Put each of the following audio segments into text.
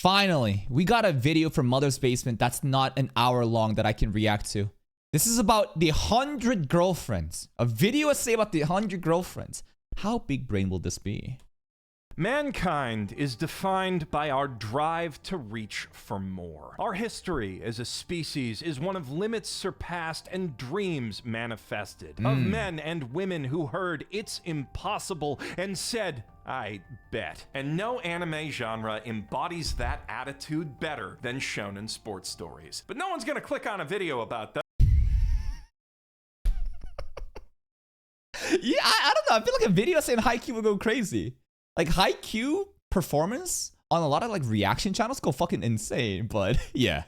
Finally, we got a video from Mother's Basement that's not an hour long that I can react to. This is about the 100 girlfriends. A video essay about the 100 girlfriends. How big brain will this be? Mankind is defined by our drive to reach for more. Our history as a species is one of limits surpassed and dreams manifested. Of men and women who heard it's impossible and said, I bet. And no anime genre embodies that attitude better than shonen sports stories. But no one's gonna click on a video about that. Yeah, I don't know. I feel like a video saying Haikyuu would go crazy. Like Haikyuu performance on a lot of like reaction channels go fucking insane. But yeah,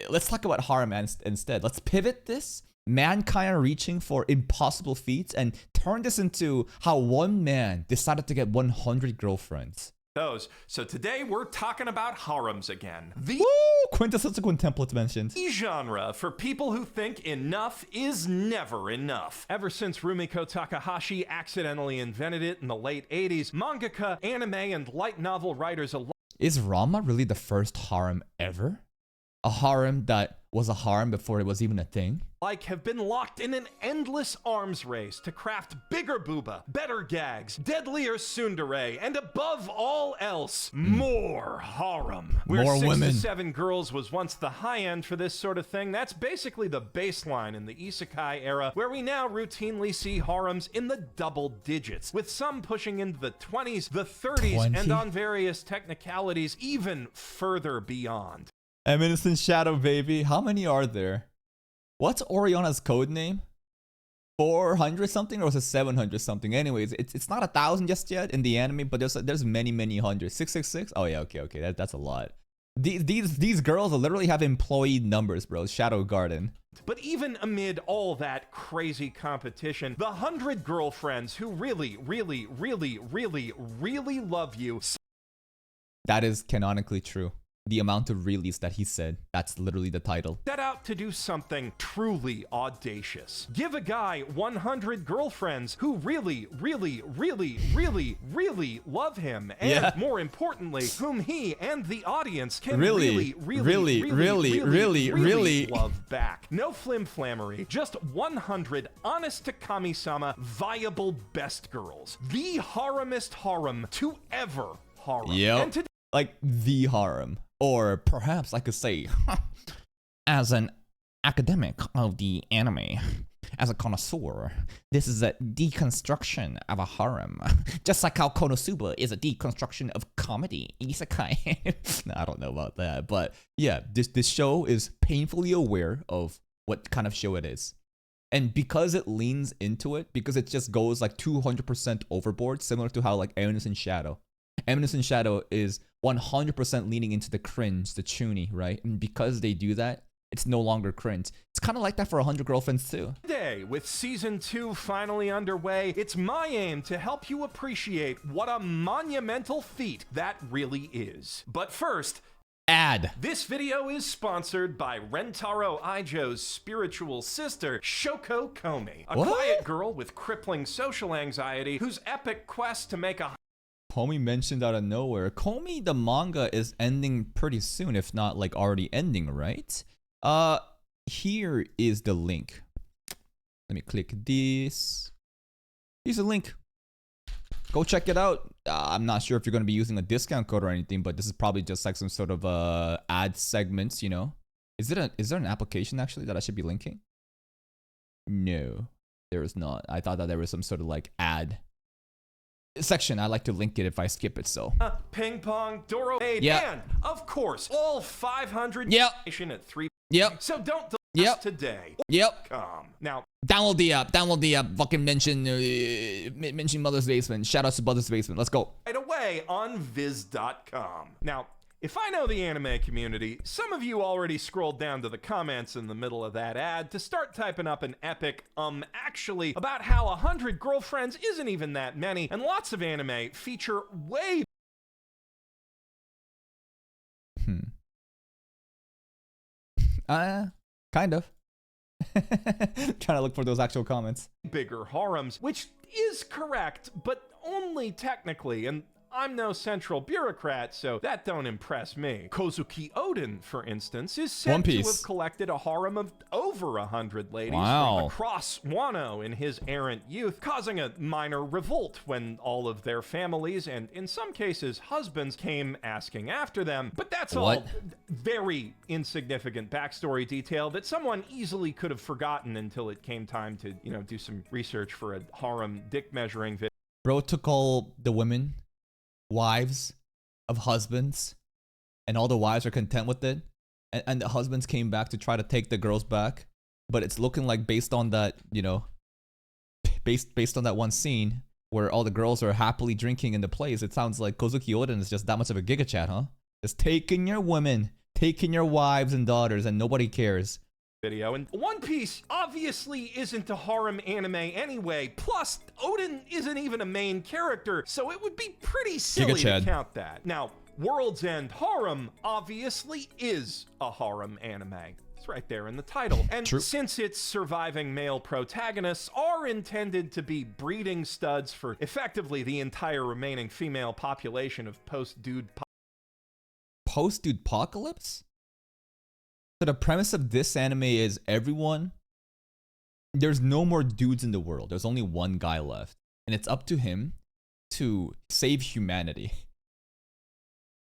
let's talk about Harem instead. Let's pivot this. Mankind reaching for impossible feats and turn this into how one man decided to get 100 girlfriends. So today we're talking about harems again. The Quintessential template mentioned. genre for people who think enough is never enough. Ever since Rumiko Takahashi accidentally invented it in the late 80s, mangaka, anime, and light novel writers alike Is Rama really the first harem ever? A harem that was a harem before it was even a thing? have been locked in an endless arms race to craft bigger booba, better gags, deadlier tsundere, and above all else, more harem. Where More 6 women. to 7 girls was once the high end for this sort of thing, that's basically the baseline in the isekai era, where we now routinely see harems in the double digits, with some pushing into the 20s, the 30s, 20? and on various technicalities, even further beyond. Eminence Shadow, baby. How many are there? What's Oriana's code name? 400 something, or was it 700 something? Anyways, it's not 1,000 just yet in the anime, but there's many hundreds. 666. Oh yeah, okay. That's a lot. These girls literally have employee numbers, bro. Shadow Garden. But even amid all that crazy competition, the 100 girlfriends who really love you. That is canonically true. The amount of release that he said, that's literally the title. Set out to do something truly audacious. Give a guy 100 girlfriends who really love him, and more importantly, whom he and the audience can really love back. No flimflammery, just 100 honest to Kami-sama viable best girls. The haremist harem to ever harem. Yep. Like the harem. Or perhaps I could say, as an academic of the anime, as a connoisseur, this is a deconstruction of a harem. Just like how Konosuba is a deconstruction of comedy, isekai. No, I don't know about that. But yeah, this show is painfully aware of what kind of show it is. And because it leans into it, because it just goes like 200% overboard, similar to how like Eminence in Shadow. Eminence in Shadow is 100% leaning into the cringe, the chuny, right? And because they do that, it's no longer cringe. It's kind of like that for 100 girlfriends too. Today, with season 2 finally underway, it's my aim to help you appreciate what a monumental feat that really is. But first, ad. This video is sponsored by Rentaro Ijo's spiritual sister, Shoko Komi, a quiet girl with crippling social anxiety whose epic quest to make a Komi mentioned out of nowhere. Komi, the manga is ending pretty soon, if not like already ending, right? Here is the link. Let me click this. Here's a link. Go check it out. I'm not sure if you're going to be using a discount code or anything, but this is probably just like some sort of ad segments, you know? Is there an application actually that I should be linking? No, there is not. I thought that there was some sort of like ad section. I like to link it if I skip it, so. Ping pong, Doro, and of course, all 500 at 3. So don't delay us today. Now, download the app, fucking mention Mother's Basement. Shout out to Mother's Basement. Let's go. Right away on viz.com. Now, if I know the anime community, some of you already scrolled down to the comments in the middle of that ad to start typing up an epic, actually, about how 100 girlfriends isn't even that many, and lots of anime feature way kind of. Trying to look for those actual comments. bigger harems, which is correct, but only technically, and I'm no central bureaucrat, so that don't impress me. Kozuki Odin, for instance, is said to have collected a harem of over 100 ladies from across Wano in his errant youth, causing a minor revolt when all of their families, and in some cases husbands, came asking after them. But that's all very insignificant backstory detail that someone easily could have forgotten until it came time to, you know, do some research for a harem dick measuring video. Bro took all the women, wives of husbands, and all the wives are content with it. And the husbands came back to try to take the girls back. But it's looking like, based on that, you know, based on that one scene where all the girls are happily drinking in the place, it sounds like Kozuki Odin is just that much of a giga chat, huh? Just taking your women, taking your wives and daughters, and nobody cares. Video. And One Piece obviously isn't a harem anime anyway, plus Odin isn't even a main character, so it would be pretty silly to count that. Now, World's End Harem obviously is a harem anime. It's right there in the title. And since its surviving male protagonists are intended to be breeding studs for effectively the entire remaining female population of post-dude apocalypse? So the premise of this anime is there's no more dudes in the world. There's only one guy left. And it's up to him to save humanity.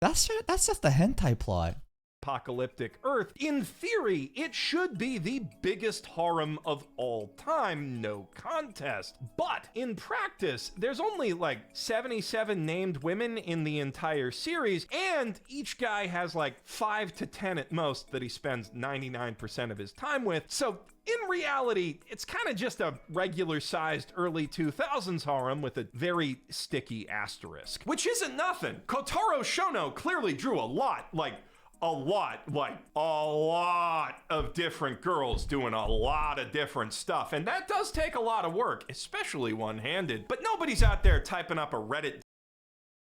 That's just a hentai plot. Apocalyptic Earth. In theory, it should be the biggest harem of all time, no contest. But in practice, there's only like 77 named women in the entire series, and each guy has like 5 to 10 at most that he spends 99% of his time with. So in reality, it's kind of just a regular-sized early 2000s harem with a very sticky asterisk. Which isn't nothing. Kotaro Shono clearly drew a lot of different girls doing a lot of different stuff. And that does take a lot of work, especially one-handed. But nobody's out there typing up a Reddit.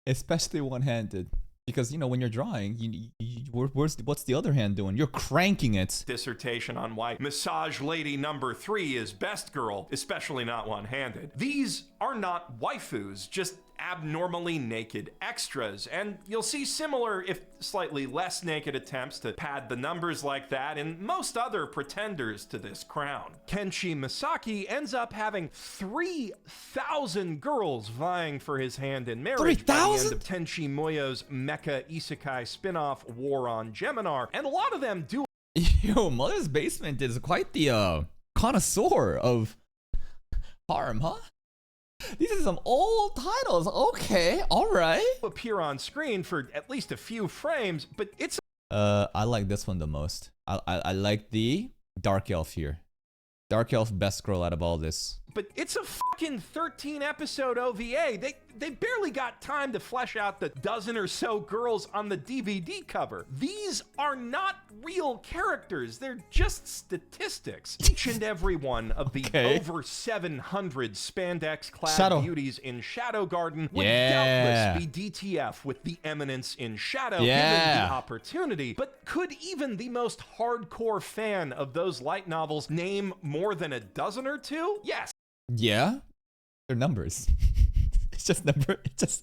Especially one-handed. Because, you know, when you're drawing, what's the other hand doing? You're cranking it. Dissertation on why Massage Lady number 3 is best girl, especially not one-handed. These are not waifus, just abnormally naked extras, and you'll see similar, if slightly less naked, attempts to pad the numbers like that in most other pretenders to this crown. Kenshi Misaki ends up having 3,000 girls vying for his hand in marriage by the end of Tenchi Muyo's mecha isekai spin-off War on Geminar, and a lot of them do. Yo, Mother's Basement is quite the connoisseur of harem, huh? These are some old titles. Okay, all right. Appear on screen for at least a few frames, but it's. I like this one the most. I like the Dark Elf here. Dark Elf best girl out of all this. But it's a fucking 13-episode OVA. They barely got time to flesh out the dozen or so girls on the DVD cover. These are not real characters. They're just statistics. Each and every one of the over 700 spandex-clad beauties in Shadow Garden would doubtless be DTF with the Eminence in Shadow given the opportunity. But could even the most hardcore fan of those light novels name more than a dozen or two? Yes. Yeah, they're numbers. It's just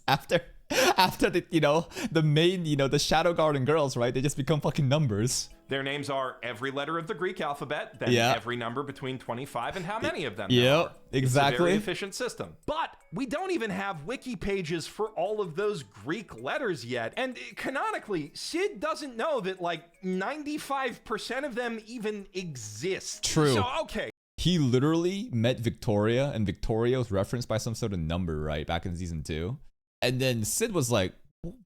after the, you know, the main, you know, the Shadow Garden girls, right? They just become fucking numbers. Their names are every letter of the Greek alphabet, then every number between 25 and how many of them there are. Exactly. It's a very efficient system. But we don't even have wiki pages for all of those Greek letters yet. And canonically, Sid doesn't know that like 95% of them even exist. True. So, okay. He literally met Victoria, and Victoria was referenced by some sort of number, right, back in season 2. And then Sid was like,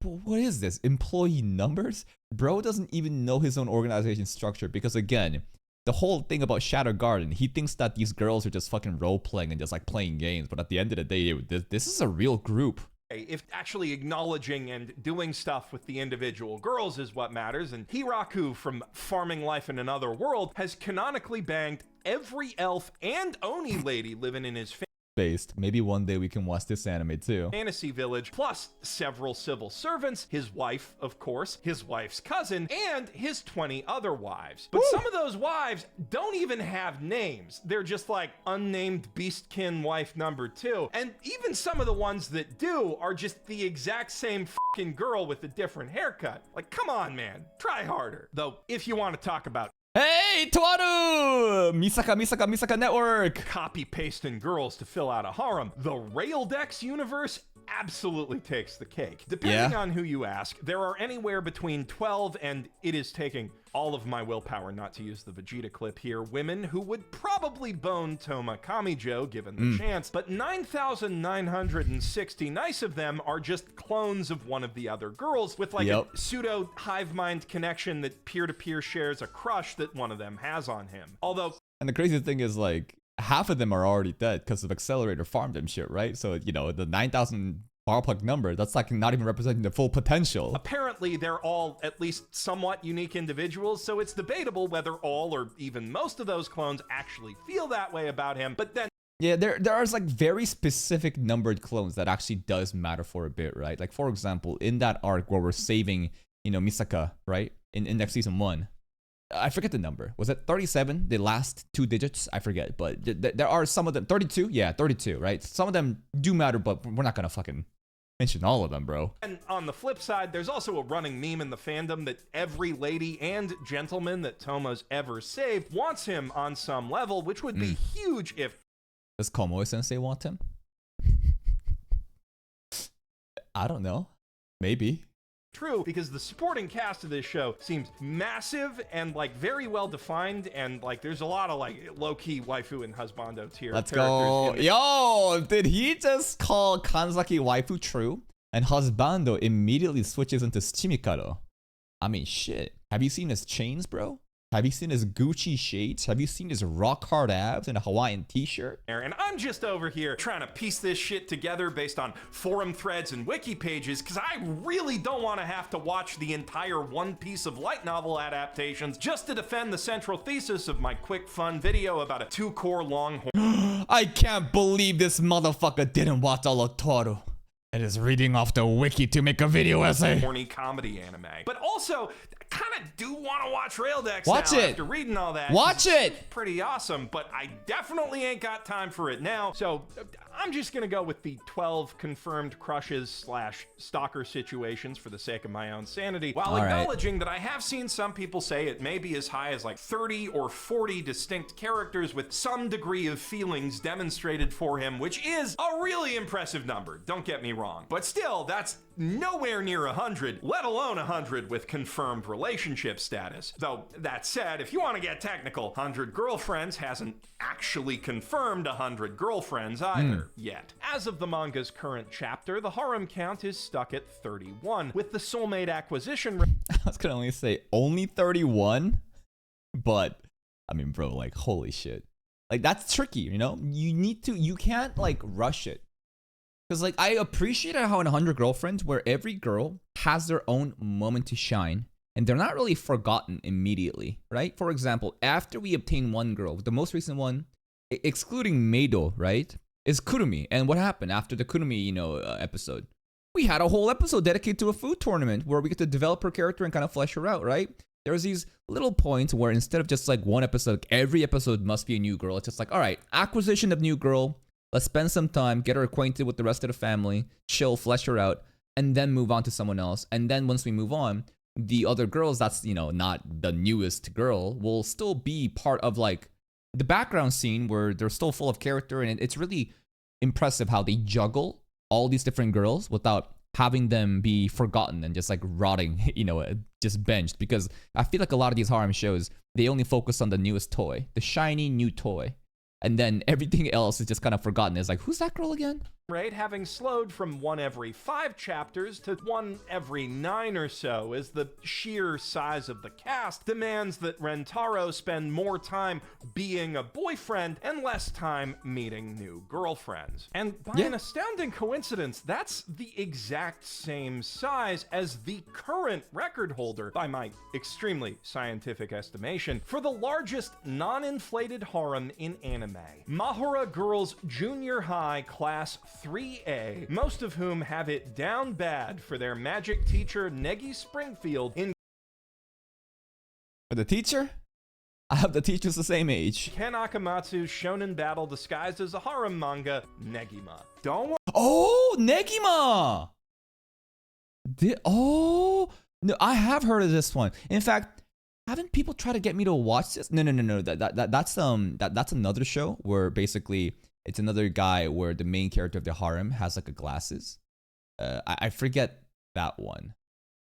what is this? Employee numbers? Bro doesn't even know his own organization structure because, again, the whole thing about Shadow Garden, he thinks that these girls are just fucking role-playing and just, like, playing games. But at the end of the day, this is a real group. If actually acknowledging and doing stuff with the individual girls is what matters, and Hiraku from Farming Life in Another World has canonically banged every elf and Oni lady living in his family. based. Maybe one day we can watch this anime too. Fantasy village, plus several civil servants, his wife, of course, his wife's cousin, and his 20 other wives. But some of those wives don't even have names. They're just like unnamed beastkin wife number 2. And even some of the ones that do are just the exact same fucking girl with a different haircut. Like, come on, man. Try harder. Though, if you want to talk about Hey, Toaru! Misaka Network! copy-pasting girls to fill out a harem, the Raildex universe absolutely takes the cake. Depending on who you ask, there are anywhere between 12 and, it is taking all of my willpower not to use the Vegeta clip here, women who would probably bone Toma Kamijo given the chance, but 9,960 nice of them are just clones of one of the other girls with like a pseudo hive mind connection that peer-to-peer shares a crush that one of them has on him. Although, and the crazy thing is, like, half of them are already dead because of Accelerator farmed and shit, right? So, you know, the 9,000 bar plug number, that's like not even representing the full potential. Apparently, they're all at least somewhat unique individuals, so it's debatable whether all or even most of those clones actually feel that way about him, but then yeah, there are like very specific numbered clones that actually does matter for a bit, right? Like, for example, in that arc where we're saving, you know, Misaka, right? In Index Season 1. I forget the number. Was it 37? The last 2 digits? I forget. But there are some of them. 32? Yeah, 32, right? Some of them do matter, but we're not gonna fucking mention all of them, bro. And on the flip side, there's also a running meme in the fandom that every lady and gentleman that Toma's ever saved wants him on some level, which would be huge if... Does Komoe-sensei want him? I don't know. Maybe. True, because the supporting cast of this show seems massive and like very well defined, and like there's a lot of like low-key waifu and husbando tier. Let's go. Yo, did he just call Kanzaki waifu true? And husbando immediately switches into Tsuchimikado. I mean, shit. Have you seen his chains, bro? Have you seen his Gucci shades? Have you seen his rock hard abs and a Hawaiian t-shirt? And I'm just over here trying to piece this shit together based on forum threads and wiki pages, because I really don't want to have to watch the entire One Piece of light novel adaptations just to defend the central thesis of my quick fun video about a 2-core long I can't believe this motherfucker didn't watch all of Toru. It is reading off the wiki to make a video essay. Horny comedy anime. But also, I kind of do want to watch Raildex watch now it. After reading all that. Watch it! It's pretty awesome, but I definitely ain't got time for it now. So I'm just going to go with the 12 confirmed crushes / stalker situations for the sake of my own sanity, while acknowledging that I have seen some people say it may be as high as like 30 or 40 distinct characters with some degree of feelings demonstrated for him, which is a really impressive number. Don't get me wrong. But still, that's nowhere near 100, let alone 100 with confirmed relationship status. Though, that said, if you want to get technical, 100 girlfriends hasn't actually confirmed 100 girlfriends either yet. As of the manga's current chapter, the harem count is stuck at 31, with the soulmate acquisition I was gonna only say only 31, but I mean, bro, like, holy shit. Like, that's tricky, you know? You can't, like, rush it. Because, like, I appreciate how in 100 Girlfriends, where every girl has their own moment to shine, and they're not really forgotten immediately, right? For example, after we obtain one girl, the most recent one, excluding Meido, right, is Kurumi. And what happened after the Kurumi, you know, episode? We had a whole episode dedicated to a food tournament where we get to develop her character and kind of flesh her out, right? There's these little points where instead of just, like, one episode, every episode must be a new girl. It's just like, all right, acquisition of new girl. Let's spend some time, get her acquainted with the rest of the family, chill, flesh her out, and then move on to someone else. And then once we move on, the other girls that's, you know, not the newest girl will still be part of, like, the background scene where they're still full of character. And it's really impressive how they juggle all these different girls without having them be forgotten and just, like, rotting, you know, just benched. Because I feel like a lot of these harem shows, they only focus on the newest toy, the shiny new toy. And then everything else is just kind of forgotten. It's like, who's that girl again? rate having slowed from 1 every 5 chapters to 1 every 9 or so, as the sheer size of the cast demands that Rentaro spend more time being a boyfriend and less time meeting new girlfriends. And by an astounding coincidence, that's the exact same size as the current record holder, by my extremely scientific estimation, for the largest non-inflated harem in anime. Mahara Girls Junior High Class 3A, most of whom have it down bad for their magic teacher Negi Springfield in For the teacher? I have the teachers the same age. Ken Akamatsu's shonen battle disguised as a harem manga, Negima. Don't worry. Oh, Negima! Oh, no, I have heard of this one. In fact, haven't people tried to get me to watch this? No. That's another show where basically it's another guy where the main character of the harem has like a glasses. I forget that one.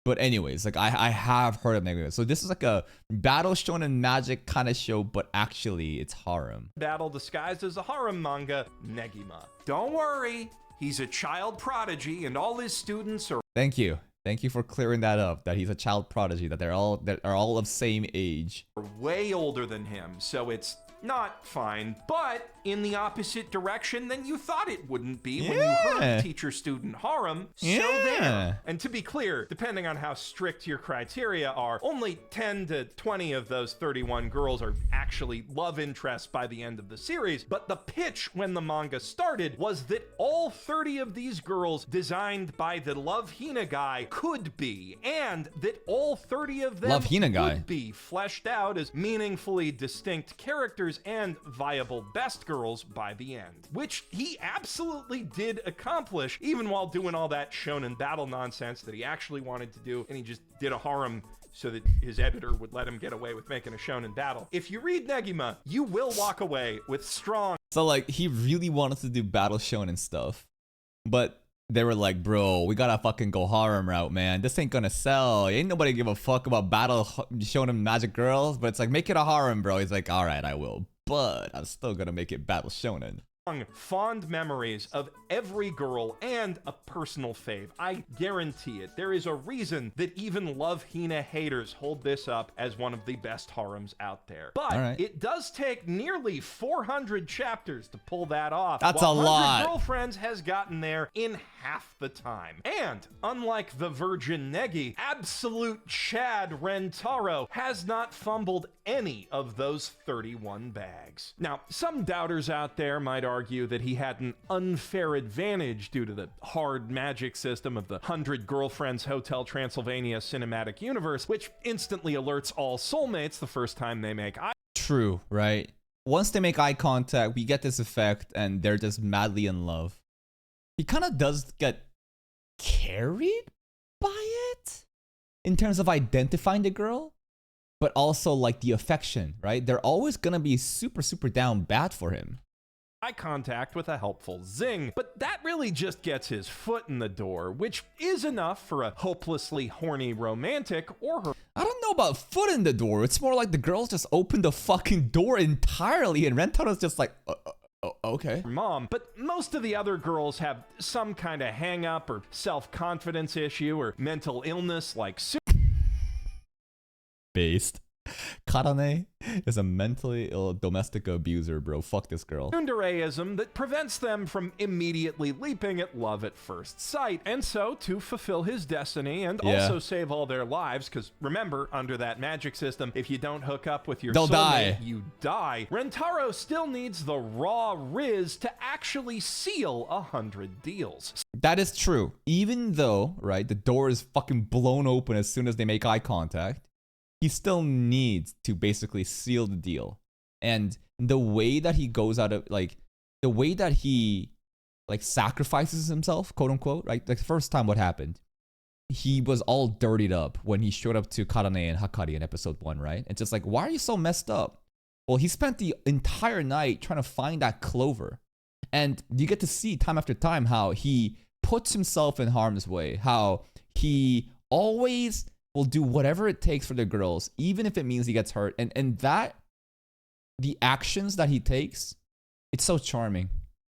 But anyways, like I have heard of Negima. So this is like a battle shonen magic kind of show, but actually it's harem. Battle disguised as a harem manga, Negima. Don't worry, he's a child prodigy and all his students are Thank you. Thank you for clearing that up, that he's a child prodigy, that are all of same age. way older than him, so it's not fine, but in the opposite direction than you thought it wouldn't be when you heard teacher-student harem. So there. And to be clear, depending on how strict your criteria are, only 10 to 20 of those 31 girls are actually love interests by the end of the series, but the pitch when the manga started was that all 30 of these girls designed by the Love Hina guy could be, and that all 30 of them would be fleshed out as meaningfully distinct characters and viable best girls by the end, which he absolutely did accomplish, even while doing all that shonen battle nonsense that he actually wanted to do, and he just did a harem so that his editor would let him get away with making a shonen battle. If you read Negima, you will walk away with strong. So like he really wanted to do battle shonen stuff, but they were like, bro, we gotta fucking go harem route, man. This ain't gonna sell. Ain't nobody give a fuck about battle shonen magic girls, but it's like, make it a harem, bro. He's like, all right, I will, but I'm still gonna make it battle shonen. Fond memories of every girl and a personal fave. I guarantee it. There is a reason that even Love Hina haters hold this up as one of the best harems out there. But it does take nearly 400 chapters to pull that off. That's a lot. Girlfriends has gotten there in half the time. And unlike the virgin Negi, absolute Chad Rentaro has not fumbled any of those 31 bags. Now, some doubters out there might argue that he had an unfair advantage due to the hard magic system of the 100 Girlfriends Hotel Transylvania cinematic universe, which instantly alerts all soulmates the first time they make eye. True, right? Once they make eye contact, we get this effect and they're just madly in love. He kind of does get carried by it in terms of identifying the girl, but also like the affection, right? They're always gonna be super, super down bad for him. Eye contact with a helpful zing, but that really just gets his foot in the door, which is enough for a hopelessly horny romantic or her. I don't know about foot in the door. It's more like the girls just opened the fucking door entirely and Rentaro's just like, okay. Mom, but most of the other girls have some kind of hang up or self-confidence issue or mental illness like based. Karane is a mentally ill domestic abuser, bro. Fuck this girl. Tsundere-ism that prevents them from immediately leaping at love at first sight. And so, to fulfill his destiny and also save all their lives, because remember, under that magic system, if you don't hook up with your soulmate, you die. Rentaro still needs the raw riz to actually seal 100 deals. That is true. Even though, right, the door is fucking blown open as soon as they make eye contact, he still needs to basically seal the deal. And the way that he goes out of, like, the way that he, like, sacrifices himself, quote unquote, right? Like, the first time what happened, he was all dirtied up when he showed up to Karane and Hakari in episode 1, right? It's just like, why are you so messed up? Well, he spent the entire night trying to find that clover. And you get to see time after time how he puts himself in harm's way, how he always will do whatever it takes for the girls, even if it means he gets hurt. And that, the actions that he takes, it's so charming.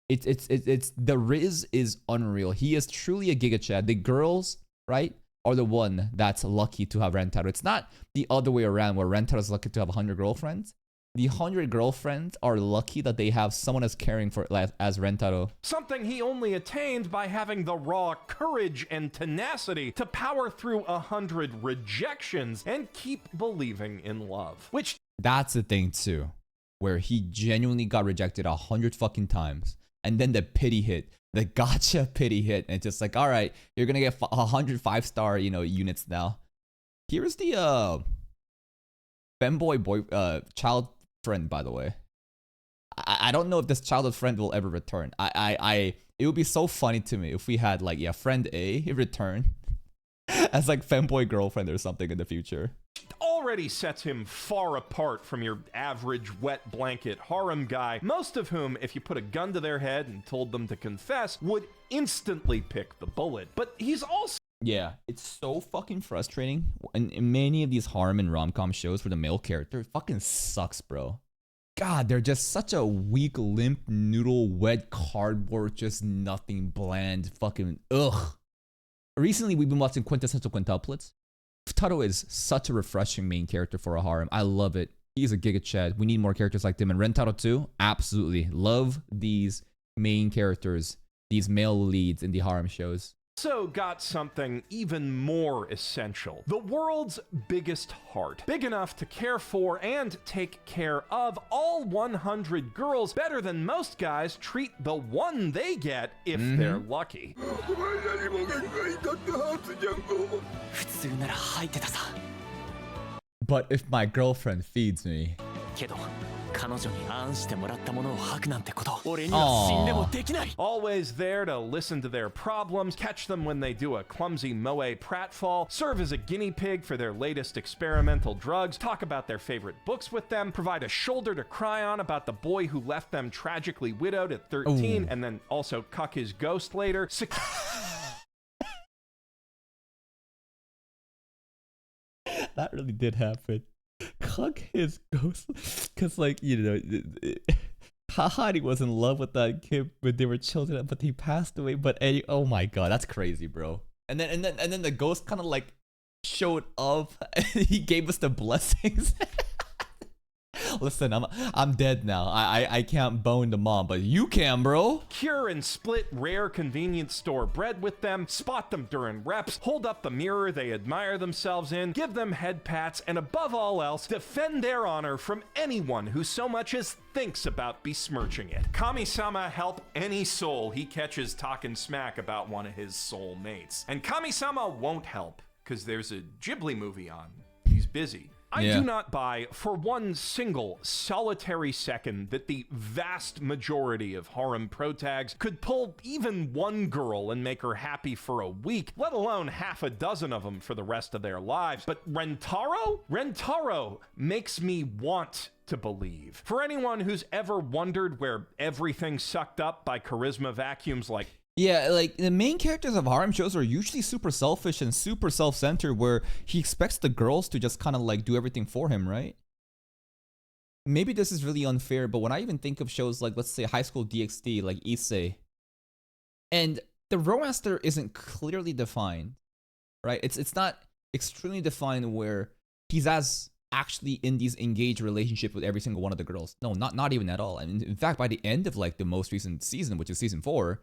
It's the Riz is unreal. He is truly a Giga Chad. The girls, right, are the one that's lucky to have Rentaro. It's not the other way around where Rentaro's lucky to have 100 girlfriends. The 100 girlfriends are lucky that they have someone as caring for as Rentaro. Something he only attained by having the raw courage and tenacity to power through 100 rejections and keep believing in love. Which That's the thing too, where he genuinely got rejected 100 fucking times. And then the pity hit, the gotcha pity hit. And it's just like, all right, you're going to get 100 5-star, units now. Here's the femboy child friend, by the way. I don't know if this childhood friend will ever return. It would be so funny to me if we had like, yeah, friend A return as like femboy girlfriend or something in the future. already sets him far apart from your average wet blanket harem guy, most of whom, if you put a gun to their head and told them to confess, would instantly pick the bullet. But he's also... Yeah, it's so fucking frustrating. In many of these harem and rom-com shows where the male character fucking sucks, bro. God, they're just such a weak, limp, noodle, wet cardboard, just nothing, bland, fucking ugh. Recently, we've been watching Quintessential Quintuplets. Futaro is such a refreshing main character for a harem. I love it. He's a giga chad. We need more characters like him. And Rentaro too, absolutely. Love these main characters, these male leads in the harem shows. Also got something even more essential. The world's biggest heart. Big enough to care for and take care of all 100 girls better than most guys treat the one they get if they're lucky. But if my girlfriend feeds me... Always there to listen to their problems, catch them when they do a clumsy moe pratfall, serve as a guinea pig for their latest experimental drugs, talk about their favorite books with them, provide a shoulder to cry on about the boy who left them tragically widowed at 13, and then also cuck his ghost later. That really did happen. Cuck his ghost, because like, you know, Hahari was in love with that kid when they were children, but he passed away. But oh my god, that's crazy, bro. And then the ghost kind of like showed up and he gave us the blessings. Listen, I'm dead now. I can't bone the mom, but you can, bro. Cure and split rare convenience store bread with them, spot them during reps, hold up the mirror they admire themselves in, give them head pats, and above all else, defend their honor from anyone who so much as thinks about besmirching it. Kami-sama help any soul he catches talking smack about one of his soul mates. And Kami-sama won't help, because there's a Ghibli movie on. He's busy. I do not buy for one single solitary second that the vast majority of harem protags could pull even one girl and make her happy for a week, let alone half a dozen of them for the rest of their lives. But Rentaro? Rentaro makes me want to believe. For anyone who's ever wondered where everything's sucked up by charisma vacuums like... Yeah, like, the main characters of harem shows are usually super selfish and super self-centered, where he expects the girls to just kind of, like, do everything for him, right? Maybe this is really unfair, but when I even think of shows like, let's say, High School DxD, like Issei, and the romance there isn't clearly defined, right? It's not extremely defined where he's as actually in these engaged relationships with every single one of the girls. No, not even at all. I mean, in fact, by the end of, like, the most recent season, which is season 4,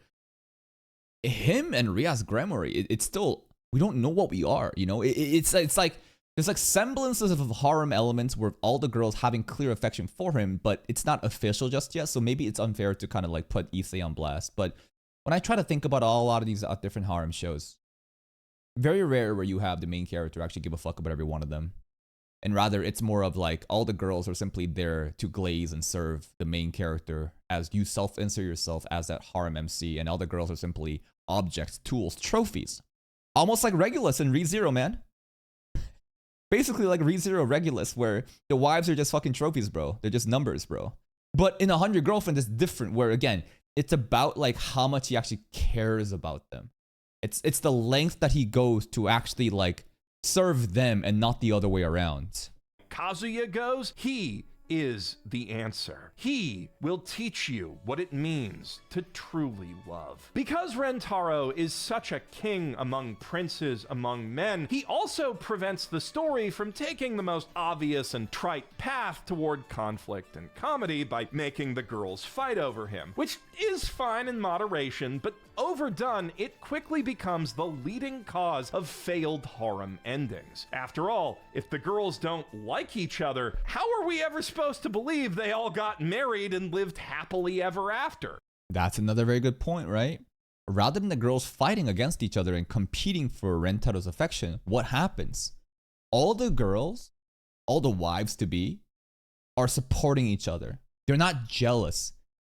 him and Ria's Gremory, it's still, we don't know what we are, you know? It's like, there's like semblances of harem elements where all the girls having clear affection for him, but it's not official just yet, so maybe it's unfair to kind of like put Issei on blast. But when I try to think about a lot of these different harem shows, very rare where you have the main character actually give a fuck about every one of them. And rather, it's more of like, all the girls are simply there to glaze and serve the main character as you self-insert yourself as that harem MC, and all the girls are simply objects, tools, trophies. Almost like Regulus in ReZero, man. Basically like ReZero Regulus, where the wives are just fucking trophies, bro. They're just numbers, bro. But in 100 Girlfriends, it's different, where again, it's about like how much he actually cares about them. It's the length that he goes to actually like serve them and not the other way around. Kazuya goes, he is the answer. He will teach you what it means to truly love. Because Rentaro is such a king among princes among men, he also prevents the story from taking the most obvious and trite path toward conflict and comedy by making the girls fight over him, which is fine in moderation, but overdone, it quickly becomes the leading cause of failed harem endings. After all, if the girls don't like each other, how are we ever supposed to believe they all got married and lived happily ever after? That's another very good point, right? Rather than the girls fighting against each other and competing for Rentaro's affection, what happens? All the girls, all the wives-to-be, are supporting each other. They're not jealous.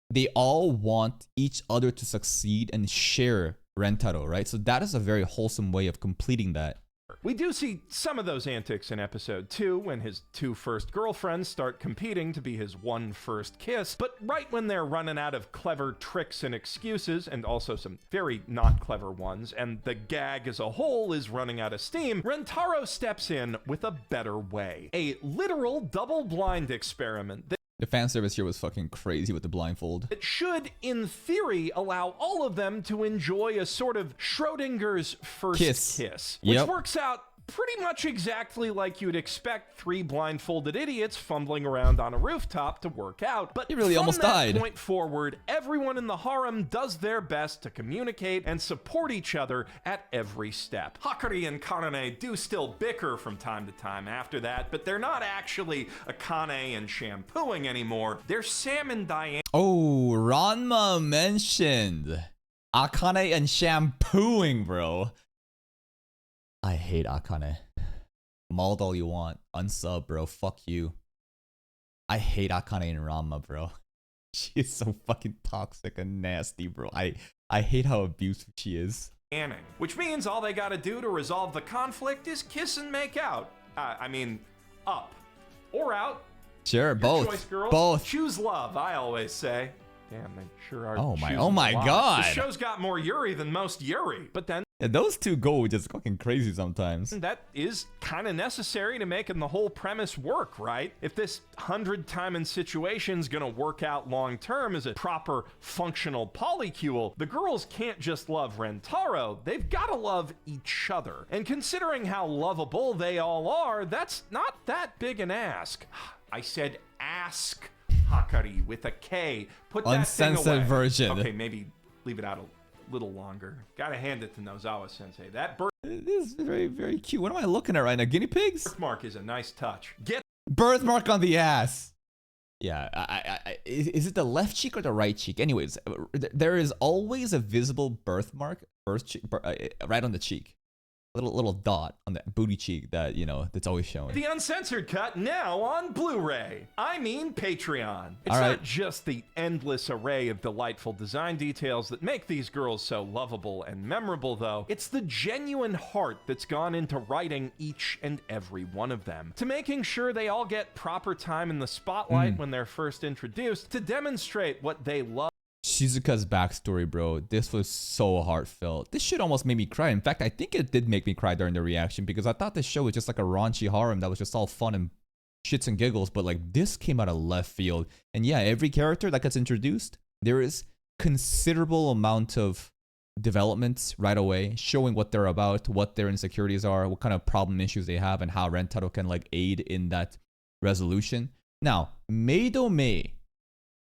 They all want each other to succeed and share Rentaro, right? So that is a very wholesome way of completing that. We do see some of those antics in episode 2 when his 2 first girlfriends start competing to be his 1 first kiss, but right when they're running out of clever tricks and excuses, and also some very not clever ones, and the gag as a whole is running out of steam, Rentaro steps in with a better way. A literal double-blind experiment The fan service here was fucking crazy with the blindfold. it should, in theory, allow all of them to enjoy a sort of Schrodinger's first kiss, which works out pretty much exactly like you'd expect 3 blindfolded idiots fumbling around on a rooftop to work out. But he really almost died. From that point forward, everyone in the harem does their best to communicate and support each other at every step. Hakari and Kanane do still bicker from time to time after that, but they're not actually Akane and shampooing anymore. They're Sam and Diane. Oh, Ranma mentioned Akane and shampooing, bro. I hate Akane. Mauled all you want. Unsub, bro. Fuck you. I hate Akane and Ranma, bro. She is so fucking toxic and nasty, bro. I hate how abusive she is. Which means all they gotta do to resolve the conflict is kiss and make out. I mean, up. Or out. Sure, both. Choice, girls. Both. Choose love, I always say. Damn, they sure are. Oh my god. The show's got more Yuri than most Yuri. But then Yeah, those two go just fucking crazy sometimes. that is kind of necessary to making the whole premise work, right? If this 100-timing situation's gonna work out long term as a proper functional polycule, the girls can't just love Rentaro, they've gotta love each other. And considering how lovable they all are, that's not that big an ask. I said ask, Hakari, with a K. Put that Uncensored thing away. version. Okay, maybe leave it out a little longer. Gotta hand it to Nozawa Sensei. That This is very, very cute. What am I looking at right now? Guinea pigs? birthmark is a nice touch. Get Birthmark on the ass. Yeah, is it the left cheek or the right cheek? Anyways, there is always a visible birthmark, right on the cheek. Little dot on the booty cheek that, you know, that's always showing. the uncensored cut now on Blu-ray. I mean Patreon. It's All right. not just the endless array of delightful design details that make these girls so lovable and memorable, though. It's the genuine heart that's gone into writing each and every one of them, to making sure they all get proper time in the spotlight when they're first introduced, to demonstrate what they love. Shizuka's backstory, bro. This was so heartfelt. This shit almost made me cry. In fact, I think it did make me cry during the reaction because I thought this show was just like a raunchy harem that was just all fun and shits and giggles. But like this came out of left field. And yeah, every character that gets introduced, there is considerable amount of developments right away, showing what they're about, what their insecurities are, what kind of problem issues they have, and how Rentaro can like aid in that resolution. Now, Meido Mei,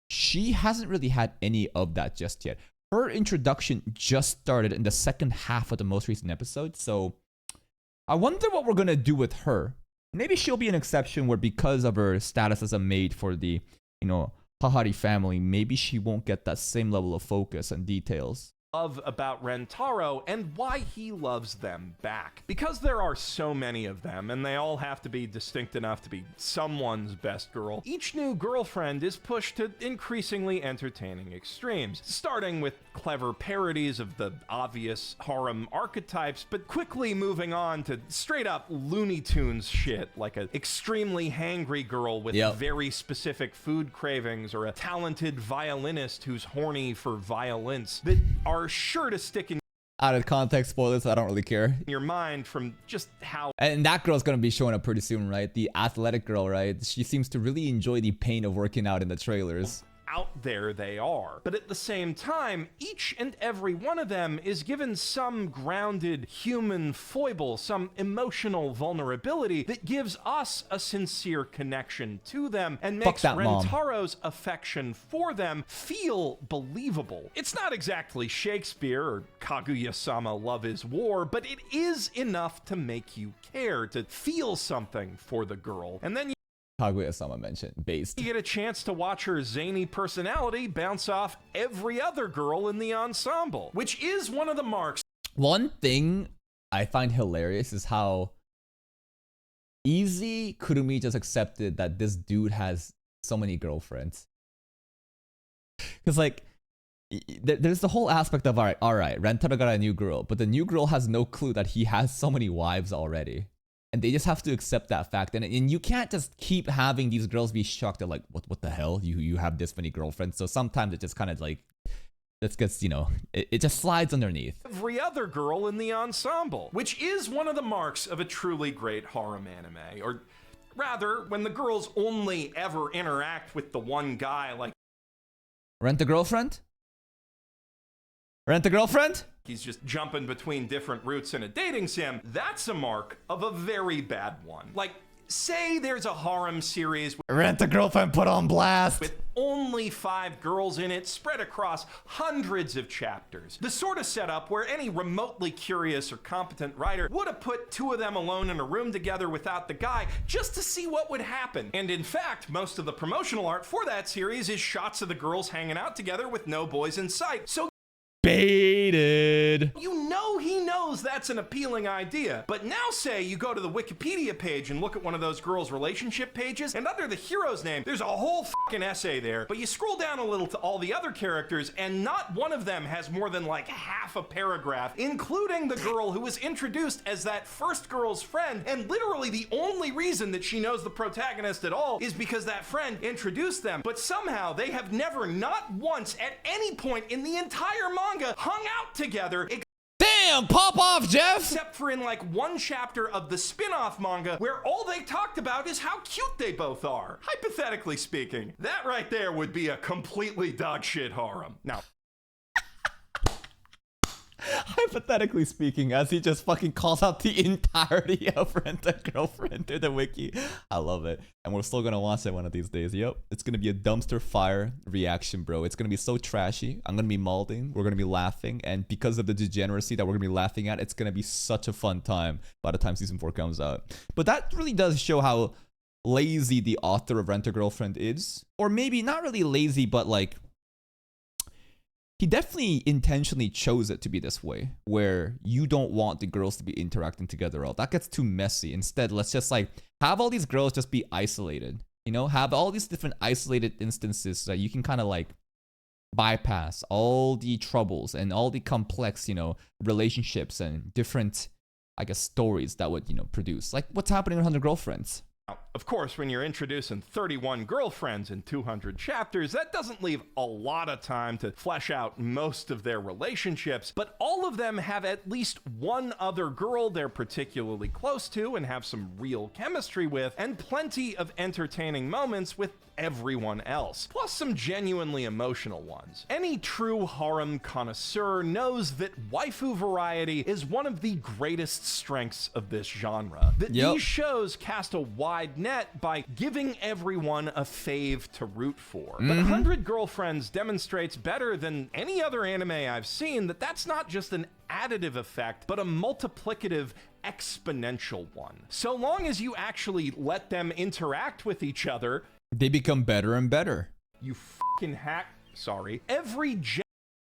she hasn't really had any of that just yet. Her introduction just started in the second half of the most recent episode, so I wonder what we're gonna do with her. Maybe she'll be an exception where because of her status as a maid for the, you know, Hahari family, maybe she won't get that same level of focus and details. Love about Rentaro and why he loves them back. Because there are so many of them, and they all have to be distinct enough to be someone's best girl, each new girlfriend is pushed to increasingly entertaining extremes, starting with clever parodies of the obvious harem archetypes, but quickly moving on to straight up Looney Tunes shit, like an extremely hangry girl with very specific food cravings, or a talented violinist who's horny for violence, that are sure to stick in. out of context spoilers, I don't really care. your mind from just how And that girl's gonna be showing up pretty soon, right? The athletic girl, right? She seems to really enjoy the pain of working out in the trailers. out there they are. But at the same time, each and every one of them is given some grounded human foible, some emotional vulnerability that gives us a sincere connection to them and makes Rentaro's affection for them feel believable. It's not exactly Shakespeare or Kaguya-sama Love is War, but it is enough to make you care, to feel something for the girl. And then Kaguya-sama mentioned based. you get a chance to watch her zany personality bounce off every other girl in the ensemble, which is one of the marks. One thing I find hilarious is how easy Kurumi just accepted that this dude has so many girlfriends. Because like, there's the whole aspect of, all right, Rentaro got a new girl, but the new girl has no clue that he has so many wives already. And they just have to accept that fact. And you can't just keep having these girls be shocked at like, what the hell? You have this many girlfriends. So sometimes it just kind of like, this gets, you know, it just slides underneath. Every other girl in the ensemble, which is one of the marks of a truly great harem anime. Or rather, when the girls only ever interact with the one guy, like Rent a girlfriend? Rent a girlfriend? he's just jumping between different routes in a dating sim, that's a mark of a very bad one. Like, say there's a harem series Rent a girlfriend put on blast with only 5 girls in it, spread across hundreds of chapters. The sort of setup where any remotely curious or competent writer would have put 2 of them alone in a room together without the guy just to see what would happen. And in fact, most of the promotional art for that series is shots of the girls hanging out together with no boys in sight. So baited. you know he knows that's an appealing idea. But now say you go to the Wikipedia page and look at one of those girls' relationship pages, and under the hero's name, there's a whole fucking essay there. But you scroll down a little to all the other characters, and not one of them has more than like half a paragraph, including the girl who was introduced as that first girl's friend, and literally the only reason that she knows the protagonist at all is because that friend introduced them. But somehow they have never, not once, at any point in the entire manga, hung out together. Damn, pop off, Jeff! Except for in like one chapter of the spin-off manga where all they talked about is how cute they both are. Hypothetically speaking, that right there would be a completely dogshit harem. Now, Hypothetically speaking, as he just fucking calls out the entirety of Rent a Girlfriend through the wiki. I love it. And we're still gonna watch it one of these days. Yep. It's gonna be a dumpster fire reaction, bro. It's gonna be so trashy. I'm gonna be malding. We're gonna be laughing. And because of the degeneracy that we're gonna be laughing at, it's gonna be such a fun time by the time season 4 comes out. But that really does show how lazy the author of Rent a Girlfriend is. Or maybe not really lazy, but like, he definitely intentionally chose it to be this way, where you don't want the girls to be interacting together at all. That gets too messy. Instead, let's just like have all these girls just be isolated, you know, have all these different isolated instances so that you can kind of like bypass all the troubles and all the complex, you know, relationships and different, I guess, stories that would, you know, produce. Like what's happening with 100 Girlfriends. now, of course, when you're introducing 31 girlfriends in 200 chapters, that doesn't leave a lot of time to flesh out most of their relationships, but all of them have at least one other girl they're particularly close to and have some real chemistry with, and plenty of entertaining moments with everyone else, plus some genuinely emotional ones. Any true harem connoisseur knows that waifu variety is one of the greatest strengths of this genre. That these shows cast a wide net by giving everyone a fave to root for. But 100 Girlfriends demonstrates better than any other anime I've seen that that's not just an additive effect, but a multiplicative exponential one. So long as you actually let them interact with each other, They become better and better. you fucking hack. Sorry. Every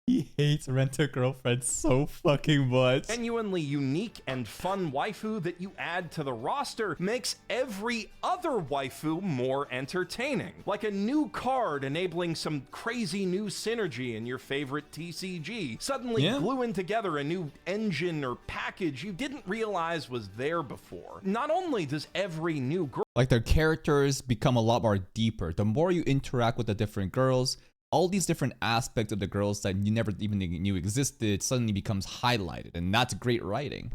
He hates Rent a Girlfriend so fucking much. genuinely unique and fun waifu that you add to the roster makes every other waifu more entertaining. Like a new card enabling some crazy new synergy in your favorite TCG. Suddenly gluing together a new engine or package you didn't realize was there before. Not only does every new girl Like their characters become a lot more deeper. The more you interact with the different girls, all these different aspects of the girls that you never even knew existed suddenly becomes highlighted, and that's great writing.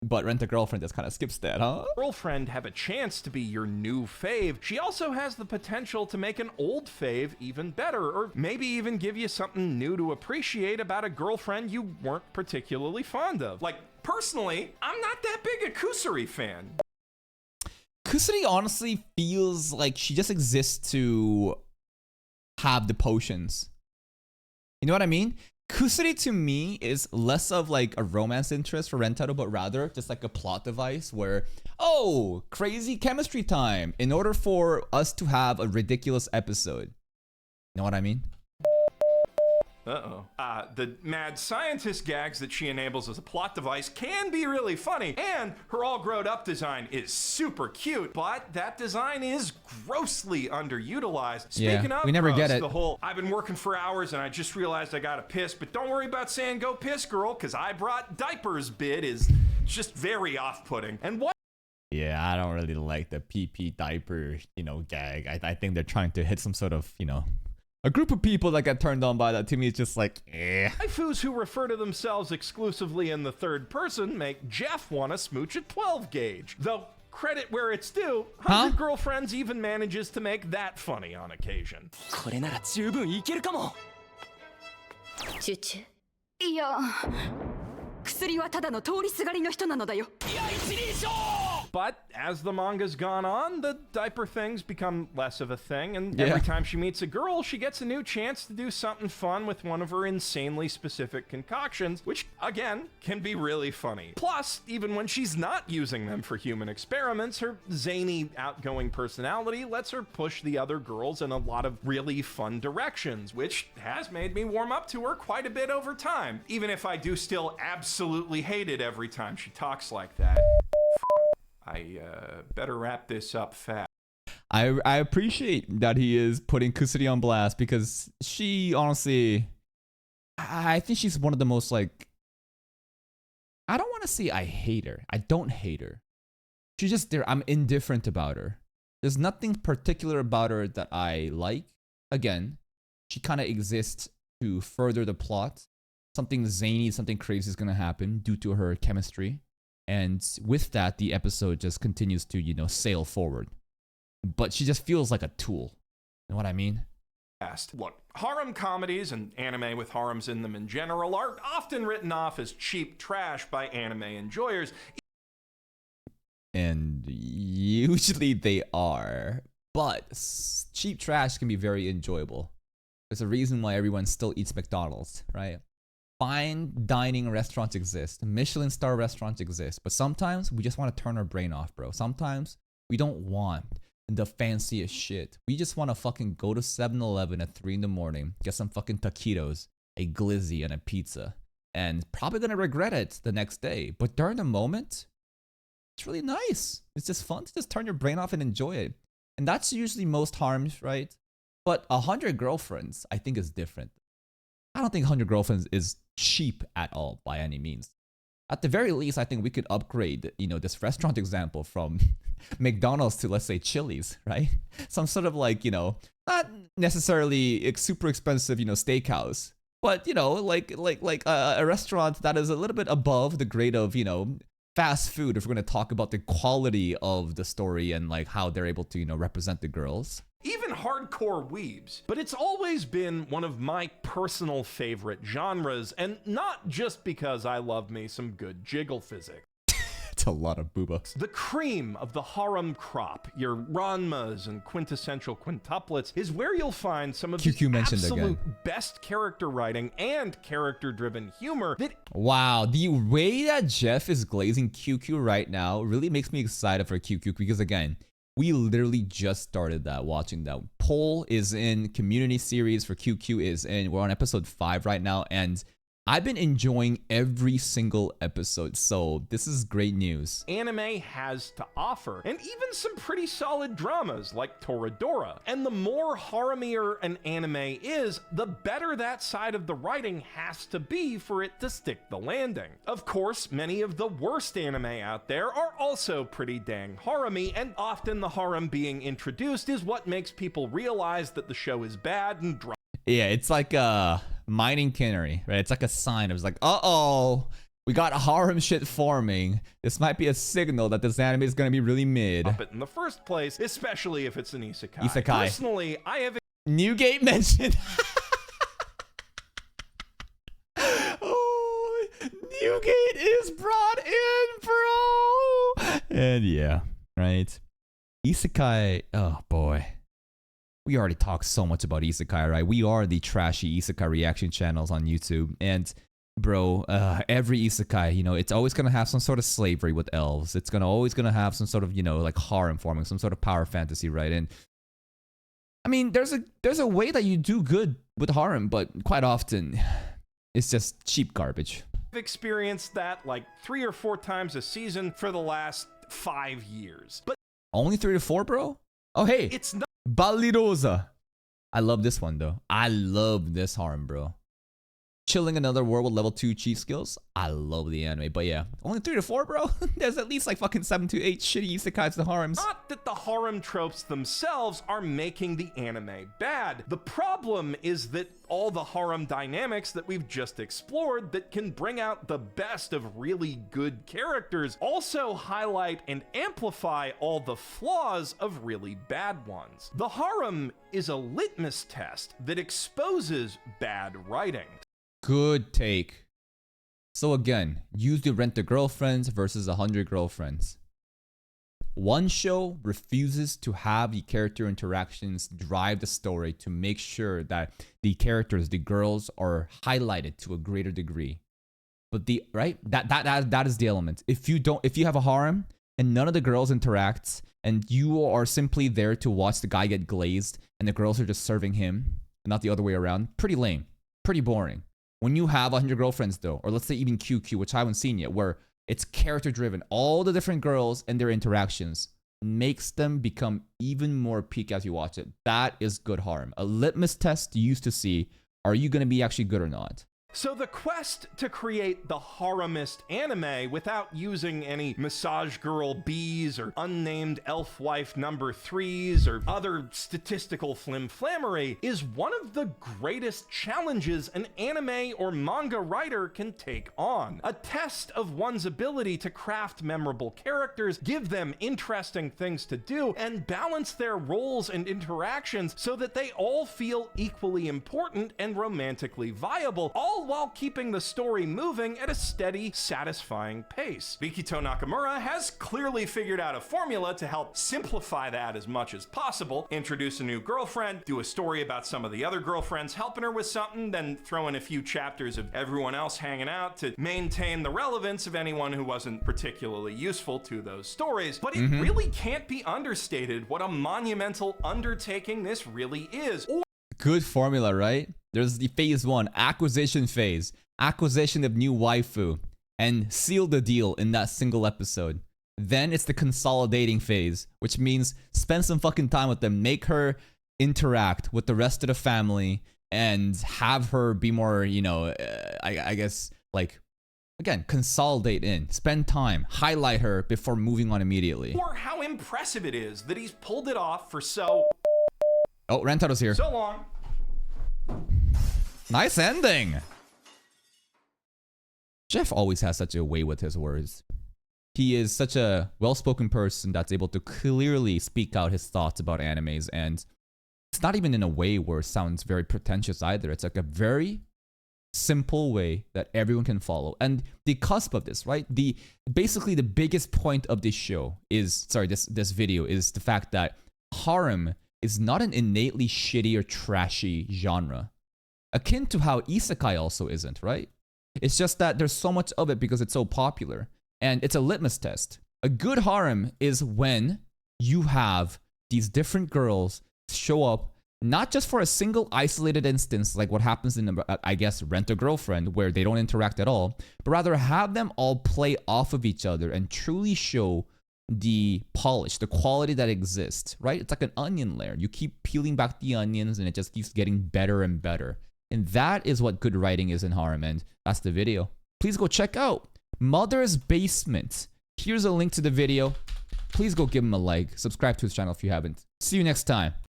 But Rent-A-Girlfriend just kind of skips that, huh? Girlfriend have a chance to be your new fave, she also has the potential to make an old fave even better, or maybe even give you something new to appreciate about a girlfriend you weren't particularly fond of. Like, personally, I'm not that big a Kusuri fan. Kusuri honestly feels like she just exists to have the potions. You know what I mean? Kusuri to me is less of like a romance interest for Rentaro, but rather just like a plot device where, oh, crazy chemistry time in order for us to have a ridiculous episode. You know what I mean? The mad scientist gags that she enables as a plot device can be really funny, and her all grown up design is super cute, but that design is grossly underutilized. Speaking of we never gross, get it. the whole I've been working for hours and I just realized I gotta piss, but don't worry about saying go piss, girl, because I brought diapers bit is just very off-putting. And what? Yeah, I don't really like the PP diaper, gag. I think they're trying to hit some sort of, a group of people that get turned on by that. To me, it's just like, eh. Waifus who refer to themselves exclusively in the third person make Jeff want to smooch at 12 gauge. Though, credit where it's due, 100 Girlfriends even manages to make that funny on occasion. これなら十分いけるかも。チュチュ。いや、薬はただの通りすがりの人なのだよ。いや、一人称。 But as the manga's gone on, the diaper things become less of a thing, and every time she meets a girl, she gets a new chance to do something fun with one of her insanely specific concoctions, which, again, can be really funny. Plus, even when she's not using them for human experiments, her zany, outgoing personality lets her push the other girls in a lot of really fun directions, which has made me warm up to her quite a bit over time, even if I do still absolutely hate it every time she talks like that. I better wrap this up fast. I appreciate that he is putting Kusuri on blast because she honestly, I think she's one of the most like, I don't want to say I hate her. I don't hate her. She's just there. I'm indifferent about her. There's nothing particular about her that I like. Again, she kind of exists to further the plot. Something zany, something crazy is going to happen due to her chemistry. And with that, the episode just continues to, sail forward. But she just feels like a tool. You know what I mean? Look, harem comedies and anime with harems in them in general are often written off as cheap trash by anime enjoyers. And usually they are. But cheap trash can be very enjoyable. There's a reason why everyone still eats McDonald's, right? Fine dining restaurants exist. Michelin star restaurants exist. But sometimes we just want to turn our brain off, bro. Sometimes we don't want the fanciest shit. We just want to fucking go to 7-Eleven at 3 in the morning, get some fucking taquitos, a glizzy, and a pizza. And probably gonna regret it the next day. But during the moment, it's really nice. It's just fun to just turn your brain off and enjoy it. And that's usually most harems, right? But 100 Girlfriends, I think, is different. I don't think 100 Girlfriends is cheap at all by any means. At the very least, I think we could upgrade, this restaurant example from McDonald's to, let's say, Chili's, right? Some sort of like, not necessarily super expensive, steakhouse, but, like a restaurant that is a little bit above the grade of, fast food if we're going to talk about the quality of the story and like how they're able to, represent the girls. Even hardcore weebs. But it's always been one of my personal favorite genres, and not just because I love me some good jiggle physics. It's a lot of booba. The cream of the harem crop, your ranmas and quintessential quintuplets, is where you'll find some of the absolute best character writing and character-driven humor that... Wow, the way that Jeff is glazing QQ right now really makes me excited for QQ because, again, we literally just started that, watching that. Poll is in, community series for QQ is in. We're on episode 5 right now, and I've been enjoying every single episode, so this is great news. Anime has to offer, and even some pretty solid dramas like Toradora. And the more haremier an anime is, the better that side of the writing has to be for it to stick the landing. Of course, many of the worst anime out there are also pretty dang harem-y, and often the harem being introduced is what makes people realize that the show is bad and drop. Yeah, it's like a mining cannery, right? It's like a sign. It was like, uh-oh, we got harem shit forming. This might be a signal that this anime is gonna be really mid. But in the first place, especially if it's an isekai. Isekai. Personally, I have Newgate mentioned. Oh, Newgate is brought in, bro. And yeah, right. Isekai. Oh boy. We already talked so much about isekai, right? We are the trashy isekai reaction channels on YouTube. And bro, every isekai, you know, it's always gonna have some sort of slavery with elves. It's always gonna have some sort of, you know, like harem forming, some sort of power fantasy, right? And I mean, there's a way that you do good with harem, but quite often it's just cheap garbage. experienced that like 3 or 4 times a season for the last 5 years. But Only 3 to 4, bro? Oh, hey. it's not Balirosa. I love this one, though. I love this harem, bro. Chilling another world with level 2 chief skills. I love the anime. But yeah, only 3 to 4, bro? There's at least like fucking 7 to 8 shitty isekais to harems. Not that the harem tropes themselves are making the anime bad. The problem is that all the harem dynamics that we've just explored that can bring out the best of really good characters also highlight and amplify all the flaws of really bad ones. The harem is a litmus test that exposes bad writing. Good take. So again, use the Rent a Girlfriends versus 100 Girlfriends. One show refuses to have the character interactions drive the story to make sure that the characters, the girls, are highlighted to a greater degree. But the right that is the element. If you have a harem and none of the girls interact and you are simply there to watch the guy get glazed and the girls are just serving him and not the other way around, pretty lame, pretty boring. When you have 100 Girlfriends, though, or let's say even QQ, which I haven't seen yet, where it's character driven, all the different girls and their interactions makes them become even more peak as you watch it. That is good harem. A litmus test used to see, are you going to be actually good or not? So the quest to create the haremist anime without using any massage girl Bs or unnamed elf wife number 3s or other statistical flimflammery is one of the greatest challenges an anime or manga writer can take on. A test of one's ability to craft memorable characters, give them interesting things to do, and balance their roles and interactions so that they all feel equally important and romantically viable, all while keeping the story moving at a steady, satisfying pace. Mikito Nakamura has clearly figured out a formula to help simplify that as much as possible. Introduce a new girlfriend, do a story about some of the other girlfriends helping her with something, then throw in a few chapters of everyone else hanging out to maintain the relevance of anyone who wasn't particularly useful to those stories. But it really can't be understated what a monumental undertaking this really is. Good formula, right? There's the phase 1, acquisition phase. Acquisition of new waifu. And seal the deal in that single episode. Then it's the consolidating phase, which means spend some fucking time with them. Make her interact with the rest of the family and have her be more, you know, I guess, like, again, consolidate in. Spend time. Highlight her before moving on immediately. Or how impressive it is that he's pulled it off for so Rentaro's here. long. Nice ending. Jeff always has such a way with his words. He is such a well-spoken person that's able to clearly speak out his thoughts about animes, and it's not even in a way where it sounds very pretentious either. It's like a very simple way that everyone can follow. And the cusp of this, right? Basically the biggest point of this show is, this video is the fact that harem is not an innately shitty or trashy genre. Akin to how isekai also isn't, right? It's just that there's so much of it because it's so popular. And it's a litmus test. A good harem is when you have these different girls show up, not just for a single isolated instance, like what happens in, I guess, Rent a Girlfriend, where they don't interact at all, but rather have them all play off of each other and truly show the polish, the quality that exists, right? It's like an onion layer. You keep peeling back the onions and it just keeps getting better and better. And that is what good writing is in harem, and that's the video. Please go check out Mother's Basement. Here's a link to the video. Please go give him a like. Subscribe to his channel if you haven't. See you next time.